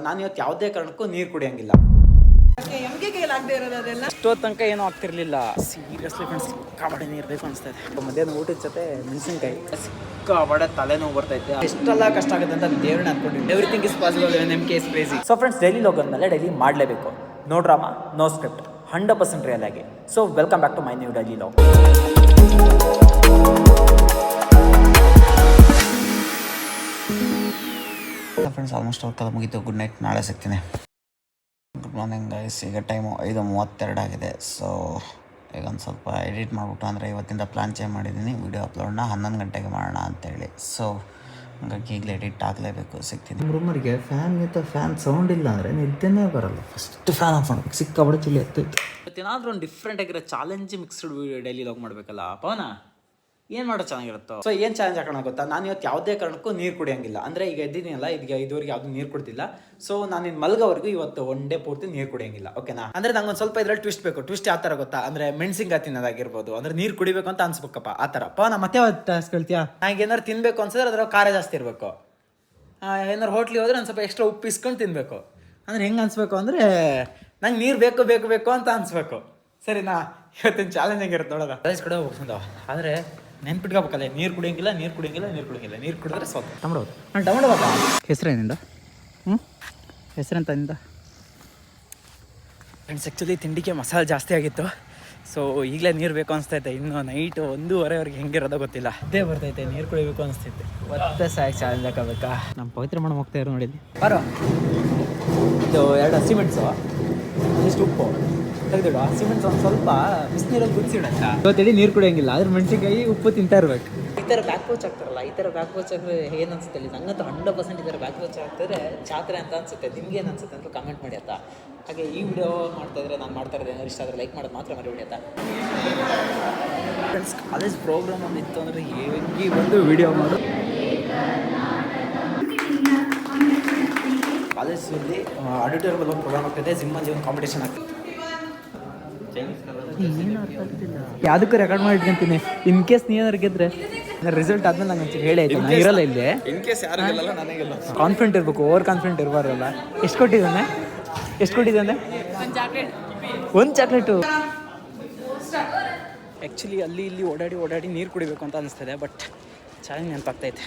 ನಾನು ಇವತ್ತು ಯಾವುದೇ ಕಾರಣಕ್ಕೂ ನೀರು ಕುಡಿಯಂಗಿಲ್ಲ. ಇಷ್ಟೋ ತನಕ ಏನೂ ಆಗ್ತಿರ್ಲಿಲ್ಲ. ಸೀರಿಯಸ್ಲಿ ಫ್ರೆಂಡ್ಸ್, ಸಿಕ್ಕಾಬಡೆ ನೀರು ಬೇಕು ಅನಿಸ್ತಾ ಇದೆ. ಮಧ್ಯಾಹ್ನ ಊಟದ ಜೊತೆ ಮೆಣಸಿನ್ಕಾಯಿ, ಸಿಕ್ಕಾಬಡೆ ತಲೆನೋವು ಬರ್ತೈತೆ. ಎಷ್ಟೆಲ್ಲ ಕಷ್ಟ ಆಗುತ್ತೆ ಅಂತ ದೇವ್ರನ್ನ ಅನ್ಕೊಂಡಿದ್ದೀನಿ. Everything is possible when M K is crazy. So friends, daily log ಅಂದಮೇಲೆ ಡೈಲಿ ಮಾಡಲೇಬೇಕು. No drama, no script, 100% real ಆಗಿ. So welcome back to my new daily log. Friends, almost ಅವ್ರ ಮುಗೀತು. ಗುಡ್ ನೈಟ್, ನಾಳೆ ಸಿಗ್ತೀನಿ. Good morning guys. ಈಗ time 5:32 ಆಗಿದೆ. So ಈಗ ಒಂದು ಸ್ವಲ್ಪ ಎಡಿಟ್ ಮಾಡಿಬಿಟ್ಟು, ಅಂದರೆ ಇವತ್ತಿಂದ ಪ್ಲ್ಯಾನ್ ಚೇಂಜ್ ಮಾಡಿದ್ದೀನಿ. ವೀಡಿಯೋ ಅಪ್ಲೋಡ್ನ 11 ಗಂಟೆಗೆ ಮಾಡೋಣ ಅಂತೇಳಿ. ಸೊ ಹಂಗಾಗಿ ಈಗಲೇ ಎಡಿಟ್ ಆಗಲೇಬೇಕು. ಸಿಗ್ತೀನಿ. ರೂಮರಿಗೆ ಫ್ಯಾನ್ ಸೌಂಡ್ ಇಲ್ಲ ಅಂದರೆ ನಿದ್ದೆನೇ ಬರಲ್ಲ. ಫಸ್ಟ್ ಫ್ಯಾನ್ ಆಫ್ ಮಾಡ್ಬೇಕು. ಸಿಕ್ಕಾಬಡೆ ಚಿಲ್ಲಿ ಎತ್ತೈತೆ. ಇವತ್ತೇನಾದರೂ ಒಂದು ಡಿಫ್ರೆಂಟ್ ಆಗಿರೋ challenge mixed video daily log ಮಾಡಬೇಕಲ್ಲ ಪವನ. ಏನು ಮಾಡೋ ಚೆನ್ನಾಗಿರುತ್ತೋ. ಸೊ ಏನು ಚಾಲೆಂಜ್ ಹಾಕೋಣ ಗೊತ್ತಾ? ನಾನು ಇವತ್ತು ಯಾವುದೇ ಕಾರಣಕ್ಕೂ ನೀರು ಕುಡಿಯೋಂಗಿಲ್ಲ. ಅಂದರೆ ಈಗ ಎದ್ದಿದ್ದೀನಲ್ಲ, ಈಗ ಇದುವರೆಗೆ ಯಾವುದು ನೀರು ಕುಡ್ತಿಲ್ಲ. ಸೊ ನಾನು ಇನ್ನು ಮಲ್ಗೋವರೆಗೂ ಇವತ್ತು ಒನ್ ಡೇ ಪೂರ್ತಿ ನೀರು ಕುಡಿಯೋಂಗಿಲ್ಲ. ಓಕೆನಾ? ಅಂದರೆ ನಂಗೆ ಒಂದು ಸ್ವಲ್ಪ ಇದ್ರಲ್ಲಿ ಟ್ವಿಸ್ಟ್ ಬೇಕು. ಟ್ವಿಸ್ಟ್ ಯಾವ ಥರ ಗೊತ್ತಾ? ಅಂದರೆ ಮೆಣಸಿನ್ಕಾಯಿ ತಿನ್ನೋದಾಗಿರ್ಬೋದು, ಅಂದರೆ ನೀರು ಕುಡಿಬೇಕು ಅಂತ ಅನ್ಸ್ಬೇಕಪ್ಪ, ಆ ಥರ. ಪವನ ಮತ್ತೆ ಟಾಸ್ಕ್ ಹೇಳ್ತೀಯಾ? ನಂಗೆ ಏನಾರು ತಿನ್ನಬೇಕು ಅನ್ಸಿದ್ರೆ ಅದರ ಖಾರ ಜಾಸ್ತಿ ಇರಬೇಕು. ಏನಾರು ಹೋಟ್ಲಿಗೆ ಹೋದ್ರೆ ಒಂದು ಸ್ವಲ್ಪ ಎಕ್ಸ್ಟ್ರಾ ಉಪ್ಪು ಇಸ್ಕೊಂಡು ತಿನ್ನಬೇಕು. ಅಂದರೆ ಹೆಂಗೆ ಅನ್ಸ್ಬೇಕು ಅಂದರೆ ನಂಗೆ ನೀರು ಬೇಕು ಬೇಕು ಬೇಕು ಅಂತ ಅನ್ಸ್ಬೇಕು. ಸರಿನಾ? ಇವತ್ತಿನ ಚಾಲೆಂಜ್ ಆಗಿರುತ್ತೆ ನೋಡೋದ. ಕಾಲೇಜ್ ಕಡೆ ಹೋಗ್ತಂದವ. ಆದರೆ ನೆನ್ಪಿಟ್ಕೋಬೇಕಲ್ಲ, ನೀರು ಕುಡಿಯೋಂಗಿಲ್ಲ, ನೀರು ಕುಡಿಯೋಂಗಿಲ್ಲ, ನೀರು ಕುಡಿಯೋಂಗಿಲ್ಲ. ನೀರು ಕುಡಿದ್ರೆ ಸ್ವಲ್ಪ ಟಮಡೋದು. ನಾನು ಟಮಡೋದ. ಹೆಸರೇನಿಂದ? ಹೆಸರೆಂತ ನಿಂದ? ಫ್ರೆಂಡ್ಸ್, ಆ್ಯಕ್ಚುಲಿ ತಿಂಡಿಗೆ ಮಸಾಲೆ ಜಾಸ್ತಿ ಆಗಿತ್ತು. ಸೊ ಈಗಲೇ ನೀರು ಬೇಕು ಅನಿಸ್ತೈತೆ. ಇನ್ನು ನೈಟು 1:30ವರೆಗೆ ಹೆಂಗಿರೋದೋ ಗೊತ್ತಿಲ್ಲ. ಅದೇ ಬರ್ತೈತೆ, ನೀರು ಕುಡಿಬೇಕು ಅನಿಸ್ತೈತೆ. ಮತ್ತೆ ಸಾಕು ಚಾಲೆಂಜ್ ಹಾಕೋಬೇಕಾ? ನಮ್ಮ ಪವಿತ್ರ ಮಣ ಹೋಗ್ತಾ ಇರೋ ನೋಡಿದ್ವಿ. ಬರೋ ಇದು 2 ಹಸಿಮೆಣಸು, ಇಷ್ಟು ಉಪ್ಪು ತೆಗೆದಿಡು. ಹಸಿಮೆಣಸು ಒಂದು ಸ್ವಲ್ಪ ಬಿಸಿನೀರಲ್ಲಿ ಕುದಿಸಿಡಂತ. ಇವತ್ತೇಳಿ ನೀರು ಕುಡಿಯೋಂಗಿಲ್ಲ, ಆದ್ರೆ ಮೆಣಸಿನ್ಕಾಯಿ ಉಪ್ಪು ತಿಂತಾ ಇರ್ಬೇಕು. ಈ ಥರ ಬ್ಯಾಕ್ ವಾಚ್ ಆಗ್ತಾರಲ್ಲ, ಈ ಥರ ಬ್ಯಾಕ್ ವಾಚ್ ಆದರೆ ಏನು ಅನ್ಸುತ್ತೆ ಇಲ್ಲಿ? ನಂಗಂತೂ 100% ಈ ಥರ ಬ್ಯಾಕ್ ವಾಚ್ ಆಗ್ತಿದ್ರೆ ಜಾತ್ರೆ ಅಂತ ಅನ್ಸುತ್ತೆ. ನಿಮ್ಗೆ ಏನು ಅನ್ಸುತ್ತೆ ಅಂತ ಕಮೆಂಟ್ ಮಾಡಿ ಆಯ್ತಾ? ಹಾಗೆ ಈ ವಿಡಿಯೋ ಮಾಡ್ತಾ ಇದ್ರೆ, ನಾನು ಮಾಡ್ತಾ ಇರೋದು ಏನಾದ್ರು ಇಷ್ಟ ಆದರೆ ಲೈಕ್ ಮಾಡೋದು ಮಾತ್ರ ಮರಿಬೇಡಿ ಆಯ್ತಾ? ಫ್ರೆಂಡ್ಸ್, ಕಾಲೇಜ್ ಪ್ರೋಗ್ರಾಮ್ ಒಂದು ಇತ್ತು ಅಂದರೆ ಹೇಗೆ ಬಂದು ವಿಡಿಯೋ ಮಾಡು. ಕಾಲೇಜಲ್ಲಿ ಆಡಿಟೋರಿಯಂ ಒಂದು ಪ್ರೋಗ್ರಾಮ್ ಆಗ್ತಿದೆ. ಜಿಮ್ಮಲ್ಲಿ ಒಂದು ಕಾಂಪಿಟೇಷನ್ ಆಗ್ತಿದೆ. ಯಾವುದಕ್ಕೂ ರೆಕಾರ್ಡ್ ಮಾಡಿ ಇಟ್ಕೊಂತೀನಿ. ಇನ್ ಕೇಸ್ ನೀನಾದ್ರು ಗೆದ್ರೆ ರಿಸಲ್ಟ್ ಆದ್ಮೇಲೆ ನಂಗೆ ಹೇಳಿ ಆಯ್ತು. ನಾನು ಇರಲ್ಲ ಇಲ್ಲಿ. ಇನ್ ಕೇಸ್ ಯಾರು ಗೆಲ್ಲಲ್ಲ, ನನಗೆಲ್ಲ ಕಾನ್ಫಿಡೆಂಟ್ ಇರಬೇಕು, ಓವರ್ ಕಾನ್ಫಿಡೆಂಟ್ ಇರಬಾರಲ್ಲ. ಎಷ್ಟು ಕೊಟ್ಟಿದ್ದಾನೆ? ಒಂದು ಚಾಕ್ಲೇಟು. ಆ್ಯಕ್ಚುಲಿ ಅಲ್ಲಿ ಇಲ್ಲಿ ಓಡಾಡಿ ನೀರು ಕುಡಿಬೇಕು ಅಂತ ಅನಿಸ್ತದೆ. ಬಟ್ ಚಾಲೆಂಜ್ ನೆನಪಾಗ್ತೈತೆ.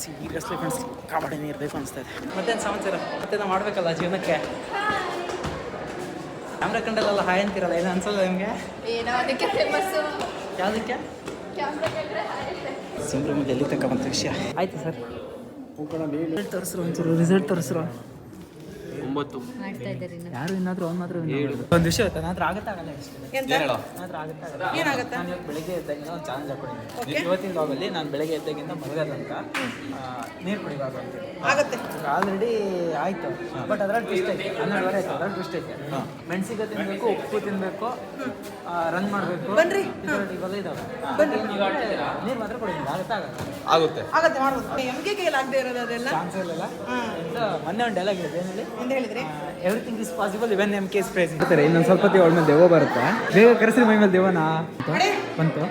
ಸೀರಿಯಸ್ಲಿ ಫ್ರೆಂಡ್ಸ್, ಸಿಕ್ಕಾಬಡೆ ನೀರು ಬೇಕು ಅನಿಸ್ತಾ ಇದೆ. ಮತ್ತೇನು ಸಮಾಚಾರ? ಮತ್ತೆ ನಾವು ಮಾಡಬೇಕಲ್ಲ ಜೀವನಕ್ಕೆ. ಕ್ಯಾಮ್ರಾ ಕಂಡಲ್ಲ ಹಾಯ್ ಅಂತಿರಲ್ಲ, ಏನು ಅನ್ಸಲ್ಲ ನಿಮಗೆ? ಯಾವುದಕ್ಕೆ? ಸಿಂಗ್ರೂಮಲ್ಲಿ ಎಲ್ಲಿ ತನಕ ಬಂತ ವಿಷಯ? ಆಯ್ತು ಸರ್, ರಿಸಲ್ಟ್ ತೋರಿಸ್ರು, ಒಂಚೂರು ರಿಸಲ್ಟ್ ತೋರಿಸ್ರು. 9 ಯಾರು ಇನ್ನಾದರೂ ಮಾತ್ರ ಒಂದು ವಿಷಯ ಆಯ್ತಾ? ನಾತ್ರ ಆಗುತ್ತಾಗಲ್ಲ. ಏನಾಗುತ್ತೆ? ನಾನು ಬೆಳಗ್ಗೆ ಎದ್ದಾಗಿಂದ ಒಂದು ಚಾಲೆಂಜ್ ಹಾಕೊಂಡಿದ್ದೀನಿ. ಇವತ್ತಿನ ಲಾಗಲ್ಲಿ ನಾನು ಬೆಳಗ್ಗೆ ಎದ್ದಾಗಿಂದ ಮಲಗೋದಂತ ನೀರು ಕುಡಿಬಾರ್ದು ಅಂತ ಆಗುತ್ತೆ. ಆಲ್ರೆಡಿ ಆಯಿತು. ಬಟ್ ಅದರಲ್ಲಿ ಟ್ವಿಸ್ಟ್ ಐತೆ. 12:30 ಆಯ್ತು. ಅದರಲ್ಲಿ ಟ್ವಿಸ್ಟ್ ಐತೆ. ಮೆಣಸಿಗೆ ತಿನ್ನಬೇಕು, ಉಪ್ಪು ತಿನ್ನಬೇಕು, ರನ್ ಮಾಡಬೇಕು. ಬನ್ರಿ, ಇವೆಲ್ಲ ಇದಾವೆ. ನೀರು ಮಾತ್ರ ಕುಡಿಯೋದು ಆಗುತ್ತೆ ಮಾಡ್ಬೋದು. ಎಮ್ಗೆ ಕೈಯಲ್ಲಿ ಆಗದೆ ಇರೋದು ಅದೆಲ್ಲ ಚಾನ್ಸ್ ಇರಲಿಲ್ಲ. ಮೊನ್ನೆ ಒಂದು ಡೈಲಾಗ್ ಇದೆ, ಏನಲ್ಲಿ ಅಂತ ಹೇಳಿದ್ರೆ, everything is possible when M K is crazy. ಇನ್ನೊಂದು ಸ್ವಲ್ಪ ಅವಳ ಮೇಲೆ ದೆವ್ವ ಬರುತ್ತೆ. ಬೇಗ ಕರೆಸ್ರಿ ಮೈ ಮೇಲೆ ದೆವ್ವನ. ಬಂತು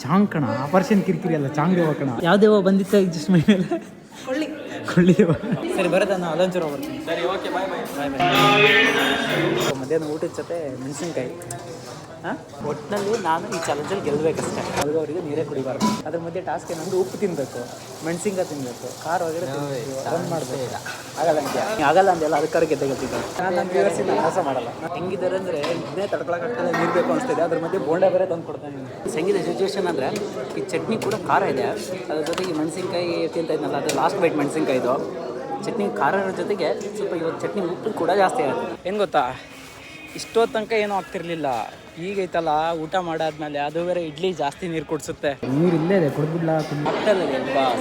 ಚಾಂಗ್ ಕಣ, ಆಪರೇಷನ್ ಕಿರಿಕಿರಿ ಅಲ್ಲ, ಚಾಂಗ್ ದೇವ ಕಣ. ಯಾವ ದೇವ ಬಂದಿತ್ತು ಜಸ್ಟ್ ಮೈ ಮೇಲೆ? ಕೊಳ್ಳಿ ದೇವ. ಸರಿ ಬರುತ್ತೆ, ನಾನು ಅಲ್ಲೊಂಚೂರು ಬರ್ತೀನಿ. ಸರಿ, ಓಕೆ, ಬಾಯ್. ಮಧ್ಯಾಹ್ನ ಊಟದ ಜೊತೆ ಮೆಣಸಿನ್ಕಾಯಿ. ಒಟ್ಟಿನಲ್ಲಿ ನಾನು ಈ ಚಾಲೆಂಜಲ್ಲಿ ಗೆಲ್ಲಬೇಕಷ್ಟೇ. ಅವರಿಗೆ ನೀರೇ ಕುಡಿಬಾರ್ದು. ಅದ್ರ ಮಧ್ಯೆ ಟಾಸ್ಕ್ ಏನಂದ್ರೆ ಉಪ್ಪು ತಿನ್ನಬೇಕು, ಮೆಣಸಿನ್ಕಾಯಿ ತಿನ್ನಬೇಕು, ಖಾರ ಹೊರಗಡೆ ರನ್ ಮಾಡಬೇಕು. ಆಗಲ್ಲ ಅಂದೆಲ್ಲ, ಅದಕ್ಕಾರೆ ಗೆದ್ದಿದ್ದಾರೆ. ನಾನು ನನ್ನ ವ್ಯೂವರ್ಸಿಂದ ಮೋಸ ಮಾಡಲ್ಲ. ಹೆಂಗಿದ್ದಾರೆ ಅಂದರೆ ಇದನ್ನೇ ತಡ್ಕೊಳಕ್ಕಾಗ್ತದೆ, ನೀರು ಬೇಕು ಅನಿಸ್ತಿದೆ. ಅದ್ರ ಮಧ್ಯೆ ಬೋಂಡ ಬೇರೆ ತಂದು ಕೊಡ್ತಾನೆ. ಹೆಂಗಿದೆ ಸಿಚುವೇಶನ್ ಅಂದರೆ, ಈ ಚಟ್ನಿ ಕೂಡ ಖಾರ ಇದೆ, ಅದ್ರ ಜೊತೆಗೆ ಈ ಮೆಣಸಿನ್ಕಾಯಿ ತಿಂತ ಇದ್ನಲ್ಲ, ಅದು ಲಾಸ್ಟ್ ಬೈಟ್ ಮೆಣಸಿನ್ಕಾಯಿದು ಚಟ್ನಿ ಖಾರ ಇರೋ ಜೊತೆಗೆ ಸ್ವಲ್ಪ ಇವತ್ತು ಚಟ್ನಿ ಉಪ್ಪು ಕೂಡ ಜಾಸ್ತಿ ಆಗುತ್ತೆ. ಏನು ಗೊತ್ತಾ, ಇಷ್ಟೋ ತನಕ ಏನೂ ಆಗ್ತಿರ್ಲಿಲ್ಲ. ಈಗೈತಲ್ಲ ಊಟ ಮಾಡಾದ್ಮೇಲೆ ಅದು ಬೇರೆ ಇಡ್ಲಿ ಜಾಸ್ತಿ ನೀರು ಕುಡಿಸುತ್ತೆ. ನೀರು ಇಲ್ಲೇ ಇದೆ, ಕುಡಿದ್ಬಿಡ್ಲ. ಮಕ್ಕಳಲ್ಲಿ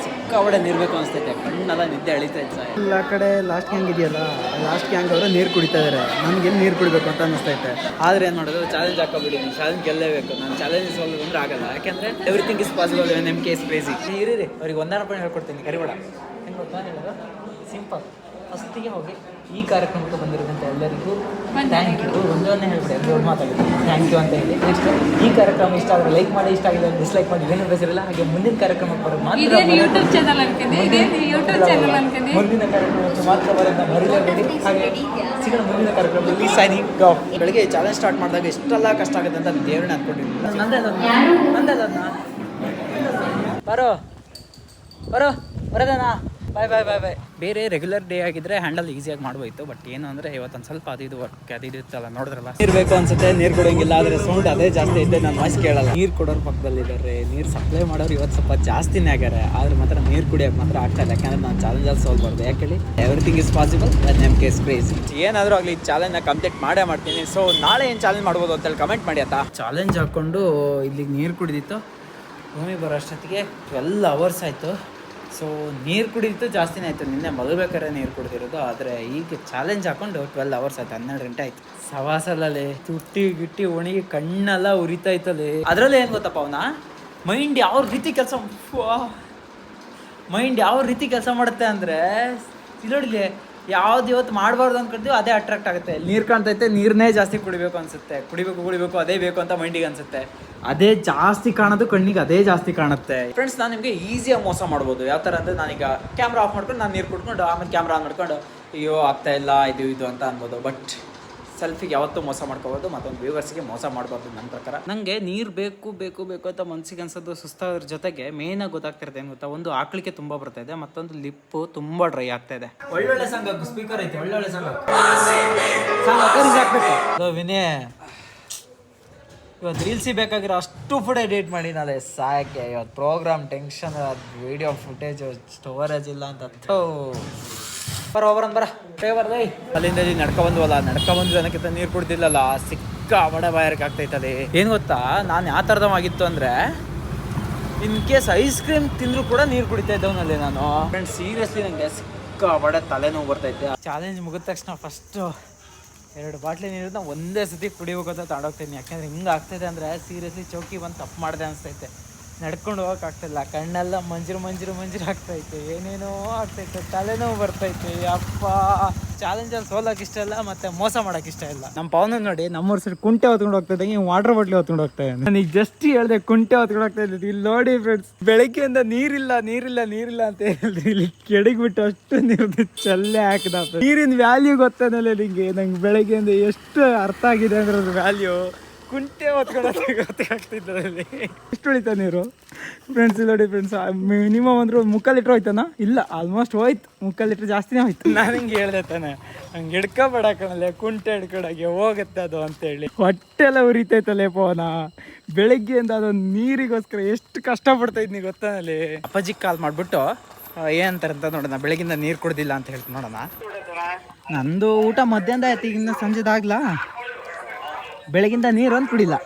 ಸಿಕ್ಕಾಬಡೆ ನೀರು ಬೇಕು ಅನಿಸ್ತೈತೆ. ಕಣ್ಣೆಲ್ಲ ನಿದ್ದೆ ಎಳಿತೈತೆ. ಎಲ್ಲ ಕಡೆ ಲಾಸ್ಟ್ ಗ್ಯಾಂಗ್ ಇದೆಯಲ್ಲ, ಲಾಸ್ಟ್ ಗ್ಯಾಂಗ್ ಅವರು ನೀರು ಕುಡಿತಾ ಇದ್ದಾರೆ. ನನಗೆ ನೀರು ಕುಡಿಬೇಕು ಅಂತ ಅನಿಸ್ತೈತೆ. ಆದರೆ ಏನು ಮಾಡೋದು, ಚಾಲೆಂಜ್ ಹಾಕೋಬಿಟ್ಟಿದ್ದೀನಿ. ಚಾಲೆಂಜ್ ಗೆಲ್ಲೇಬೇಕು. ನಾನು ಚಾಲೆಂಜ್ ಸೋಲ್ ಬಂದರೆ ಆಗಲ್ಲ. ಯಾಕೆಂದರೆ everything is possible when M K is crazy. ಇರಿ, ಅವ್ರಿಗೆ 1 ರೂಪಾಯಿ ಹೇಳ್ಕೊಡ್ತೀನಿ, ಕರಿಬೇಡ. ಹೆಂಗೆ ಗೊತ್ತಾ ಹೇಳೋದು? ಸಿಂಪಲ್. ಫಸ್ಟಿಗೆ ಹೋಗಿ ಈ ಕಾರ್ಯಕ್ರಮಕ್ಕೆ ಬಂದಿರೋದಂತ ಎಲ್ಲರಿಗೂ ಥ್ಯಾಂಕ್ ಯು. ಒಂದೊಂದೇ ಹೇಳ್ಬಿಡಿ ಎರಡು ಮಾತಾಡಿದ್ರು ಥ್ಯಾಂಕ್ ಯು ಅಂತ ಹೇಳಿ. ನೆಕ್ಸ್ಟ್ ಈ ಕಾರ್ಯಕ್ರಮ ಇಷ್ಟ ಆದರೆ ಲೈಕ್ ಮಾಡಿ, ಇಷ್ಟ ಆಗಿಲ್ಲ ಡಿಸ್ಲೈಕ್ ಮಾಡಿ, ಏನು ಬೇಸಿರಲ್ಲ. ಹಾಗೆ ಮುಂದಿನ ಕಾರ್ಯಕ್ರಮಕ್ಕೆ ಬರೋದು ಮಾತ್ರ ಯೂಟ್ಯೂಬ್ ಚಾನಲ್ ಮುಂದಿನ ಕಾರ್ಯಕ್ರಮಕ್ಕೆ ಮಾತ್ರ ಬರೋದನ್ನ ಮರಿಲೇಬೇಡಿ. ಹಾಗೆ ಸಿಗೋಣ ಮುಂದಿನ ಕಾರ್ಯಕ್ರಮದಲ್ಲಿ ಸೈನಿಂಗ್ ಆಫ್. ಬೆಳಗ್ಗೆ ಚಾಲೆಂಜ್ ಸ್ಟಾರ್ಟ್ ಮಾಡಿದಾಗ ಇಷ್ಟೆಲ್ಲ ಕಷ್ಟ ಆಗುತ್ತೆ ಅಂತ ದೇವ್ರನ್ನ ಅಂದ್ಕೊಂಡಿದ್ದೀನಿ. ನಂದೇದನ್ನ ಬರೋ ಬರೋದನಾ ಬಾಯ್ ಬಾಯ್ ಬಾಯ್ ಬಾಯ್. ಬೇರೆ ರೆಗ್ಯುಲರ್ ಡೇ ಆಗಿದ್ರೆ ಹ್ಯಾಂಡಲ್ ಈಸಿಯಾಗಿ ಮಾಡ್ಬೋಯ್ತು. ಬಟ್ ಏನು ಅಂದರೆ ಇವತ್ತೊಂದು ಸ್ವಲ್ಪ ಅದು ವರ್ಕ್ ಅದು ಇರುತ್ತಲ್ಲ, ನೋಡಿದ್ರಲ್ಲ. ನೀರು ಬೇಕು ಅನ್ಸುತ್ತೆ, ನೀರು ಕೊಡೋಂಗಿಲ್ಲ. ಆದರೆ ಸೌಂಡ್ ಅದೇ ಜಾಸ್ತಿ ಐತೆ, ನಾನು ವಾಯ್ಸ್ ಕೇಳಲ್ಲ. ನೀರು ಕೊಡೋರು ಪಕ್ಕದಲ್ಲಿದ್ದಾರೆ, ನೀರು ಸಪ್ಲೈ ಮಾಡೋರು ಇವತ್ತು ಸ್ವಲ್ಪ ಜಾಸ್ತಿನೇ ಆಗ್ಯಾರೆ. ಆದರೆ ಮಾತ್ರ ನೀರು ಕುಡಿಯೋಕೆ ಮಾತ್ರ ಆಗ್ತಾ ಇಲ್ಲ. ಯಾಕಂದರೆ ನಾನು ಚಾಲೆಂಜಲ್ಲಿ ಸೋಲ್ಬಾರ್ದು. ಯಾಕೆ ಹೇಳಿ, ಎವ್ರಿಥಿಂಗ್ ಇಸ್ ಪಾಸಿಬಲ್ ನಮ್ಮ ಕೇಸ್ ಕ್ರೇಜಿ. ಏನಾದರೂ ಆಗಲಿ ಚಾಲೆಂಜ್ನ ಕಂಪ್ಲೀಟ್ ಮಾಡೇ ಮಾಡ್ತೀನಿ. ಸೊ ನಾಳೆ ಏನು ಚಾಲೆಂಜ್ ಮಾಡ್ಬೋದು ಅಂತೇಳಿ ಕಮೆಂಟ್ ಮಾಡಿ ಆಯ್ತಾ. ಚಾಲೆಂಜ್ ಹಾಕ್ಕೊಂಡು ಇಲ್ಲಿಗೆ ನೀರು ಕುಡಿದಿತ್ತು. ಭೂಮಿ ಬರೋ ಅಷ್ಟೊತ್ತಿಗೆ 12 hours ಆಯಿತು. ಸೊ ನೀರು ಕುಡಿದಿತ್ತು ಜಾಸ್ತಿನೇ ಆಯಿತು. ನಿನ್ನೆ ಮಲಗಬೇಕಾದ್ರೆ ನೀರು ಕುಡಿದಿರೋದು. ಆದರೆ ಈಗ ಚಾಲೆಂಜ್ ಹಾಕೊಂಡು 12 hours ಆಯ್ತು, 12 ಗಂಟೆ ಆಯಿತು. ಸವಾಸಲ್ಲೇ ತುಟ್ಟಿ ಗಿಟ್ಟಿ ಒಣಗಿ ಕಣ್ಣೆಲ್ಲ ಉರಿತಾಯ್ತಲ್ಲಿ. ಅದರಲ್ಲೇ ಏನು ಗೊತ್ತಪ್ಪ, ಅವನ ಮೈಂಡ್ ಯಾವ ರೀತಿ ಕೆಲಸ ಮಾಡುತ್ತೆ ಅಂದರೆ ನೋಡಿಲಿ, ಯಾವ್ದು ಇವತ್ತು ಮಾಡಬಾರ್ದು ಅಂದ್ಕೊಳ್ತೀವಿ ಅದೇ ಅಟ್ರಾಕ್ಟ್ ಆಗುತ್ತೆ. ನೀರು ಕಾಣ್ತೈತೆ, ನೀರನ್ನೇ ಜಾಸ್ತಿ ಕುಡಿಬೇಕು ಅನಿಸುತ್ತೆ. ಕುಡಿಬೇಕು ಅದೇ ಬೇಕು ಅಂತ ಮೈಂಡಿಗೆ ಅನಿಸುತ್ತೆ. ಅದೇ ಜಾಸ್ತಿ ಕಾಣೋದು ಕಣ್ಣಿಗೆ, ಅದೇ ಜಾಸ್ತಿ ಕಾಣುತ್ತೆ. ಫ್ರೆಂಡ್ಸ್, ನಾನು ನಿಮಗೆ ಈಸಿಯಾಗಿ ಮೋಸ ಮಾಡ್ಬೋದು. ಯಾವ ಥರ ಅಂದರೆ, ನಾನೀಗ ಕ್ಯಾಮ್ರಾ ಆಫ್ ಮಾಡ್ಕೊಂಡು ನಾನು ನೀರು ಕುಡ್ಕೊಂಡು ಆಮೇಲೆ ಕ್ಯಾಮ್ರಾ ಆನ್ ಮಾಡ್ಕೊಂಡು ಅಯ್ಯೋ ಆಗ್ತಾ ಇಲ್ಲ ಇದು ಅಂತ ಅನ್ಬೋದು. ಬಟ್ ಸೆಲ್ಫಿಗೆ ಯಾವತ್ತೂ ಮೋಸ ಮಾಡ್ಕೋಬೋದು, ಮತ್ತೊಂದು ವ್ಯೂವರ್ಸ್ಗೆ ಮೋಸ ಮಾಡಬಾರ್ದು ನನ್ನ ಪ್ರಕಾರ. ನನಗೆ ನೀರು ಬೇಕು ಅಂತ ಮನಸ್ಸಿಗೆ ಅನ್ಸೋದು ಸುಸ್ತಾದ್ರ ಜೊತೆಗೆ ಮೇನಾಗಿ ಗೊತ್ತಾಗ್ತಿರುತ್ತೆ ಏನು ಗೊತ್ತಾ, ಒಂದು ಆಕಳಿಕೆ ತುಂಬ ಬರ್ತಾ ಇದೆ, ಮತ್ತೊಂದು ಲಿಪ್ಪು ತುಂಬ ಡ್ರೈ ಆಗ್ತಾ ಇದೆ. ಒಳ್ಳೊಳ್ಳೆ ಸಾಂಗ್ ಸ್ಪೀಕರ್ ಐತೆ, ಒಳ್ಳೊಳ್ಳೆ ಸಾಂಗ್ ಹಾಕ್ಬೇಕು. ವಿನೇ ಇವತ್ತು ರೀಲ್ಸಿ ಬೇಕಾಗಿರೋ ಅಷ್ಟು ಫುಡ್ ಎಡಿಟ್ ಮಾಡಿ ನಾಳೆ ಸಾಕೆ. ಇವತ್ತು programme tension, video footage storage ಇಲ್ಲ ಅಂತ ಬರ ಫೇವರ್ ಅಲ್ಲಿಂದ ನಡ್ಕೊಬಂದ್ವಿ ಅನ್ನೋಕ್ಕಿಂತ ನೀರು ಕುಡ್ದಿಲ್ಲಲ್ಲ, ಸಿಕ್ಕಾಬಡೆ ಬಾಯಾರಿಕೆ ಆಗ್ತೈತದೆ. ಏನು ಗೊತ್ತಾ, ನಾನು ಯಾವ ಥರದವಾಗಿತ್ತು ಅಂದರೆ, ಇನ್ ಕೇಸ್ ಐಸ್ ಕ್ರೀಮ್ ತಿಂದರೂ ಕೂಡ ನೀರು ಕುಡಿತಾ ಇದ್ದವನಲ್ಲಿ ನಾನು. ಫ್ರೆಂಡ್ಸ್, ಸೀರಿಯಸ್ಲಿ ನನಗೆ ಸಿಕ್ಕಾಬಡೆ ತಲೆನೋವು ಬರ್ತೈತೆ. ಚಾಲೆಂಜ್ ಮುಗಿದ ತಕ್ಷಣ ಫಸ್ಟು 2 ಬಾಟ್ಲಿ ನೀರನ್ನ ಒಂದೇ ಸತಿ ಕುಡಿಬೇಕು ಅಂತ ತಗೊಂಡೋಗ್ತೀನಿ. ಯಾಕೆಂದರೆ ಹಿಂಗೆ ಆಗ್ತೈತೆ ಅಂದರೆ ಸೀರಿಯಸ್ಲಿ ಚೌಕಿ ಬಂದು ತಪ್ಪು ಮಾಡಿದೆ ಅನಿಸ್ತೈತೆ. ನಡ್ಕೊಂಡು ಹೋಗೋಕ್ಕಾಗ್ತಿಲ್ಲ, ಕಣ್ಣೆಲ್ಲ ಮಂಜಿರು ಆಗ್ತೈತೆ, ಏನೇನೋ ಆಗ್ತೈತೆ, ತಲೆನೋವು ಬರ್ತೈತೆ. ಅಪ್ಪ ಚಾಲೆಂಜಲ್ಲಿ ಸೋಲಕ್ಕೆ ಇಷ್ಟ ಇಲ್ಲ, ಮತ್ತೆ ಮೋಸ ಮಾಡೋಕೆ ಇಷ್ಟ ಇಲ್ಲ. ನಮ್ಮ ಪವನ ನೋಡಿ, ನಮ್ಮೂರು ಸೈಡ್ ಕುಂಟೆ ಹೊತ್ಕೊಂಡು ಹೋಗ್ತಾ ಇದ್ದಂಗೆ ವಾಟರ್ ಬಾಟ್ಲಿ ಹೊತ್ಕೊಂಡು ಹೋಗ್ತಾ ಇದ್ದಾನೆ. ನನಗೆ ಜಸ್ಟ್ ಹೇಳಿದೆ ಕುಂಟೆ ಹೊತ್ಕೊಂಡು ಹೋಗ್ತಾ ಇದ್ದಿದ್ದು. ಇಲ್ಲಿ ನೋಡಿ ಫ್ರೆಂಡ್ಸ್, ಬೆಳಗ್ಗೆಯಿಂದ ನೀರಿಲ್ಲ ಅಂತ ಹೇಳಿದ್ರಿ, ಇಲ್ಲಿ ಕೆಡಗಿಬಿಟ್ಟು ಅಷ್ಟು ನೀರು ಚಲ್ಲೆ ಹಾಕಿದ. ನೀರಿನ ವ್ಯಾಲ್ಯೂ ಗೊತ್ತಾನಲ್ಲ ನಿಂಗೆ. ನಂಗೆ ಬೆಳಗ್ಗೆಯಿಂದ ಎಷ್ಟು ಅರ್ಥ ಆಗಿದೆ ಅಂದ್ರೆ ಅದ್ರ ವ್ಯಾಲ್ಯೂ. ಕುಂಟೆ ಹೊತ್ಕೊಳ್ಳೋಕೆ ಗೊತ್ತಾಗ್ತಿದ್ದಲ್ಲಿ ಎಷ್ಟು ಉಳಿತಾ ನೀರು ಫ್ರೆಂಡ್ಸ್. ನೋಡಿ ಫ್ರೆಂಡ್ಸ್, ಮಿನಿಮಮ್ ಅಂದ್ರೆ 3 ಲೀಟ್ರ್ ಹೋಯ್ತಾನ? ಇಲ್ಲ, ಆಲ್ಮೋಸ್ಟ್ ಹೋಯ್ತು. 3 ಲೀಟ್ರ್ ಜಾಸ್ತಿನೇ ಹೋಯ್ತು. ನಾನು ಹಿಂಗೆ ಹೇಳ್ದೆ ತಾನೆ, ಹಂಗೆ ಹಿಡ್ಕೊಬೇಡ ಕಣಲೆ, ಕುಂಟೆ ಹಿಡ್ಕೊಳಗೆ ಹೋಗುತ್ತೆ ಅದು ಅಂತೇಳಿ. ಹೊಟ್ಟೆಲ್ಲ ಉರಿತೈತಲ್ಲೇ ಪವನ. ಬೆಳಗ್ಗೆಯಿಂದ ಅದೊಂದು ನೀರಿಗೋಸ್ಕರ ಎಷ್ಟು ಕಷ್ಟಪಡ್ತಾಯಿದ್ನಿ ಗೊತ್ತಾನಲ್ಲಿ. ಅಪ್ಪಾಜಿಗೆ ಕಾಲ್ ಮಾಡಿಬಿಟ್ಟು ಏನಂತಾರಂತ ನೋಡೋಣ, ಬೆಳಗ್ಗಿಂದ ನೀರು ಕುಡ್ದಿಲ್ಲ ಅಂತ ಹೇಳ್ತೀನಿ ನೋಡೋಣ. ನಂದು ಊಟ ಮಧ್ಯಾಹ್ನ ಆಯ್ತು, ಈಗ ಇನ್ನು ಸಂಜೆದಾಗ್ಲಾ. ಬೆಳಗಿಂದ ನೀರು ಒಂದು ಕುಡಿಲ್ಲ.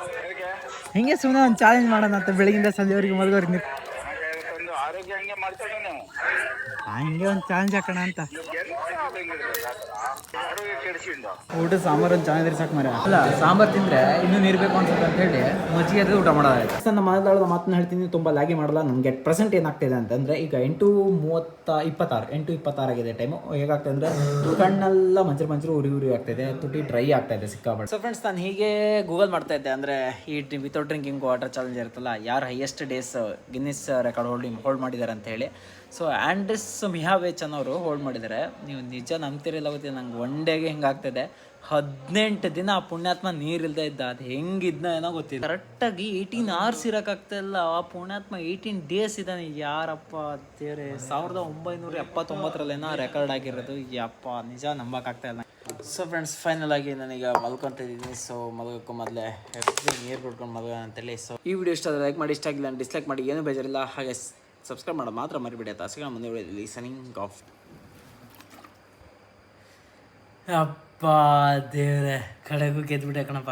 ಹಿಂಗೆ ಸುಮ್ಮನೆ ಒಂದು ಚಾಲೆಂಜ್ ಮಾಡೋಣ ಅಂತ, ಬೆಳಗಿಂದ ಸಂಜೆವರೆಗೆ ಮಲಗೋರಿಗೆ ನೀರು ಹಿಂಗೆ ಒಂದು ಚಾಲೆಂಜ್ ಹಾಕೋಣ ಅಂತ. ಊಟ ಸಾಂಬಾರು ಒಂದು ಚೆನ್ನಾಗಿದ್ರೆ ಸಾಕು ಮರ. ಅಲ್ಲ, ಸಾಂಬಾರು ತಿಂದರೆ ಇನ್ನೂ ನೀರು ಬೇಕು ಅನ್ಸುತ್ತೆ ಅಂತ ಹೇಳಿ ಮಜ್ಜಿಗೆ ಅದು ಊಟ ಮಾಡೋದಾಯ್ತು. ನನ್ನ ಮಾತಾಡೋದು ಮಾತನ್ನ ಹೇಳ್ತೀನಿ, ತುಂಬ ಲಾಗಿ ಮಾಡಲ್ಲ. ನನಗೆ ಪ್ರೆಸೆಂಟ್ ಏನಾಗ್ತಿದೆ ಅಂತಂದರೆ, ಈಗ 8:26 ಆಗಿದೆ ಟೈಮು. ಹೇಗಾಗ್ತದೆ ಅಂದರೆ, ಕಣ್ಣೆಲ್ಲ ಮಂಜರು ಉರಿ ಆಗ್ತಾಯಿದೆ, ತುಟಿ ಡ್ರೈ ಆಗ್ತಾಯಿದೆ ಸಿಕ್ಕಾಬಟ್ಟೆ. ಸೊ ಫ್ರೆಂಡ್ಸ್, ನಾನು ಹೀಗೆ ಗೂಗಲ್ ಮಾಡ್ತಾ ಇದ್ದೆ, ಅಂದರೆ ಈ ವಿತೌಟ್ ಡ್ರಿಂಕಿಂಗ್ ವಾಟರ್ ಚಾಲೆಂಜ್ ಇರುತ್ತಲ್ಲ, ಯಾರು highest days Guinness record hold ಮಾಡಿದ್ದಾರೆ ಅಂತ ಹೇಳಿ. ಸೊ ಆ್ಯಂಡ್ರಿಸ್ ಮಿಹಾವೇಚ್ ಅನ್ನೋರು ಹೋಲ್ಡ್ ಮಾಡಿದ್ದಾರೆ. ನೀವು ನಿಜ ನಂಬ್ತಿರಲ್ಲ ಗೊತ್ತಿಲ್ಲ, ನಂಗೆ ಒನ್ ಡೇಗೆ ಹಿಂಗಾಗ್ತದೆ. 18 ದಿನ ಆ ಪುಣ್ಯಾತ್ಮ ನೀರಿಲ್ಲದೆ ಇದ್ದ. ಅದು ಹೆಂಗಿದ್ನ ಏನೋ ಗೊತ್ತಿಲ್ಲ. ಕರೆಕ್ಟಾಗಿ 18 hours ಇರೋಕ್ಕಾಗ್ತಾಯಿಲ್ಲ. ಆ ಪುಣ್ಯಾತ್ಮ 18 days ಇದ್ದಾನೆ. ಯಾರಪ್ಪ ದೇವ್ರೆ, 1979 ರೆಕಾರ್ಡ್ ಆಗಿರೋದು. ಯಪ್ಪ, ನಿಜ ನಂಬಕ್ಕಾಗ್ತಾಯಿಲ್ಲ. ಸೊ ಫ್ರೆಂಡ್ಸ್, ಫೈನಲ್ ಆಗಿ ನಾನೀಗ ಮಲ್ಕೊತ ಇದ್ದೀನಿ. ಸೊ ಮಲಗೋಕ್ಕೂ ಮೊದಲೇ ನೀರು ಕುಡ್ಕೊಂಡು ಮಲಗೋಣ ಅಂತೇಳಿ. ಸೊ ಈ ವಿಡಿಯೋ ಇಷ್ಟ ಆದರೆ ಲೈಕ್ ಮಾಡಿ, ಇಷ್ಟ ಆಗಿಲ್ಲ ಡಿಸ್ಲೈಕ್ ಮಾಡಿ, ಏನೂ ಬೇಜಾರಿಲ್ಲ. ಹಾಗೆ ಸಬ್ಸ್ಕ್ರೈಬ್ ಮಾಡೋದು ಮಾತ್ರ ಮರಿಬೇಡಿ. ಸಿಗೋಣ ಮುಂದೆ ವಿಡಿಯೋದಲ್ಲಿ. Signing off. ಅಪ್ಪ ದೇವ್ರೆ, ಕಡೆಗೂ ಗೆದ್ಬಿಟ್ಟೆ ಕಣಪ್ಪ.